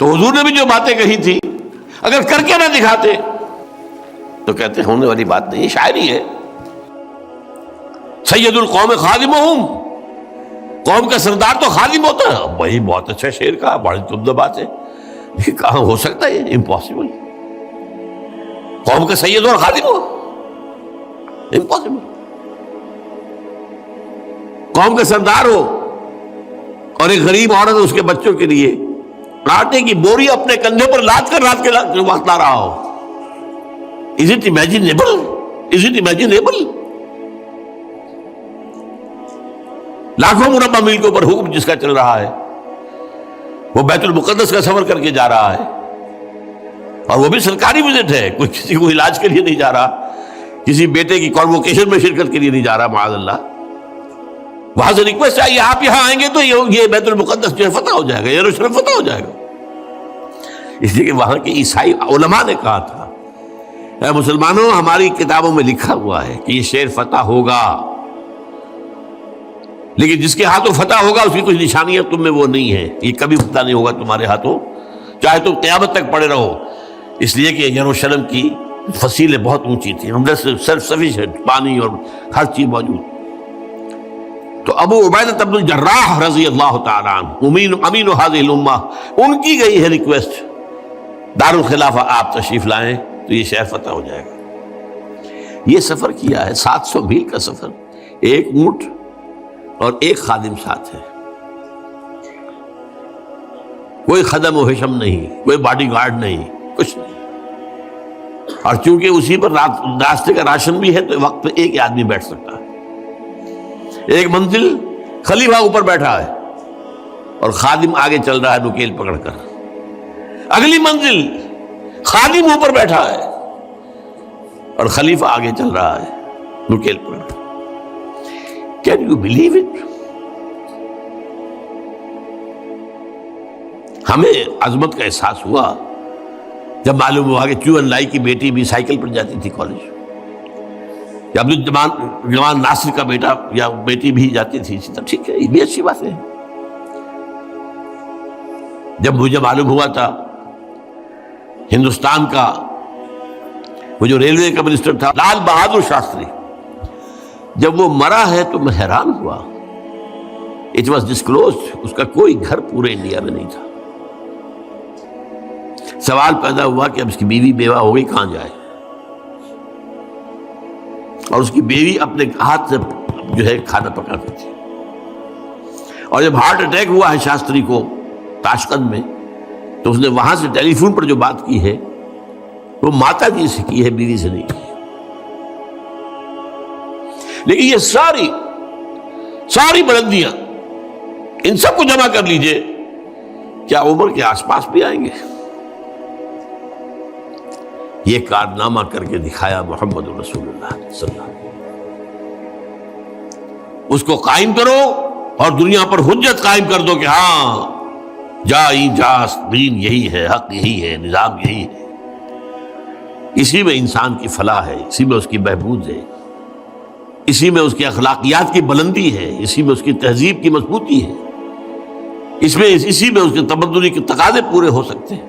تو حضور نے بھی جو باتیں کہی تھی اگر کر کے نہ دکھاتے تو کہتے ہونے والی بات نہیں، شاعری ہے. سید القوم خادمہم، قوم کا سردار تو خادم ہوتا ہے. وہی بہت اچھا شعر کہا، بڑی عمدہ بات ہے. یہ کہاں ہو سکتا ہے؟ امپاسبل. قوم کا سید اور خادم ہو، امپاسبل. قوم کا سردار ہو اور ایک غریب عورت اس کے بچوں کے لیے آٹے کی بوری اپنے کندھے پر لاد کر رات کے وقت لا رہا ہو. Is it imaginable? Is it imaginable? لاکھوں مربع میل کے اوپر حکم جس کا چل رہا ہے، وہ بیت المقدس کا سفر کر کے جا رہا ہے، اور وہ بھی سرکاری وزٹ ہے، کوئی کسی کو علاج کے لیے نہیں جا رہا، کسی بیٹے کی کانووکیشن میں شرکت کے لیے نہیں جا رہا معاذ اللہ. وہاں سے ریکویسٹ آئی آپ یہاں آئیں گے تو یہ بیت المقدس جو ہے فتح ہو جائے گا، یروشلم فتح ہو جائے گا. اس لیے کہ وہاں کے عیسائی علماء نے کہا تھا اے مسلمانوں ہماری کتابوں میں لکھا ہوا ہے کہ یہ شہر فتح ہوگا، لیکن جس کے ہاتھوں فتح ہوگا اس کی کچھ نشانیاں تم میں وہ نہیں ہے، یہ کبھی فتح نہیں ہوگا تمہارے ہاتھوں چاہے تم قیامت تک پڑے رہو. اس لیے کہ یروشلم کی فصیلیں بہت اونچی تھیں، اندر سے سیلف سفیشینٹ پانی اور ہر چیز موجود. تو ابو عبیدہ بن الجراح رضی اللہ تعالیٰ عنہ امین هذه الامہ، ان کی گئی ہے ریکویسٹ دارالخلافہ آپ تشریف لائیں تو یہ شہر فتح ہو جائے گا. یہ سفر کیا ہے 700 میل کا سفر، ایک اونٹ اور ایک خادم ساتھ ہے، کوئی خدم و حشم نہیں، کوئی باڈی گارڈ نہیں، کچھ نہیں. اور چونکہ اسی پر راستے کا راشن بھی ہے تو وقت پہ ایک آدمی بیٹھ سکتا ہے. ایک منزل خلیفہ اوپر بیٹھا ہے اور خادم آگے چل رہا ہے نکیل پکڑ کر. اگلی منزل خادم اوپر بیٹھا ہے اور خلیفہ آگے چل رہا ہے نکیل پکڑ کر. Can you believe it? ہمیں عظمت کا احساس ہوا جب معلوم ہوا کہ چو ان لائی کی بیٹی بھی سائیکل پر جاتی تھی کالج، یا عبدالجوان ناصر کا بیٹا یا بیٹی بھی جاتی تھی. ٹھیک ہے، یہ بھی اچھی بات ہے. جب مجھے معلوم ہوا تھا ہندوستان کا وہ جو ریلوے کا منسٹر تھا لال بہادر شاستری، جب وہ مرا ہے تو میں حیران ہوا. اٹ واز ڈسکلوزڈ، اس کا کوئی گھر پورے انڈیا میں نہیں تھا. سوال پیدا ہوا کہ اب اس کی بیوی بیوہ ہو گئی، کہاں جائے؟ اور اس کی بیوی اپنے ہاتھ سے جو ہے کھانا پکاتی تھی. اور جب ہارٹ اٹیک ہوا ہے شاستری کو تاشقند میں، تو اس نے وہاں سے ٹیلی فون پر جو بات کی ہے وہ ماتا جی سے کی ہے، بیوی سے نہیں کی. لیکن یہ ساری بلندیاں ان سب کو جمع کر لیجئے، کیا عمر کے آس پاس بھی آئیں گے؟ یہ کارنامہ کر کے دکھایا محمد رسول اللہ صلی اللہ علیہ وسلم. اس کو قائم کرو اور دنیا پر حجت قائم کر دو کہ ہاں دین یہی ہے، حق یہی ہے، نظام یہی ہے. اسی میں انسان کی فلاح ہے، اسی میں اس کی بہبود ہے، اسی میں اس کی اخلاقیات کی بلندی ہے، اسی میں اس کی تہذیب کی مضبوطی ہے، اسی میں اس کے تمدنی کے تقاضے پورے ہو سکتے ہیں.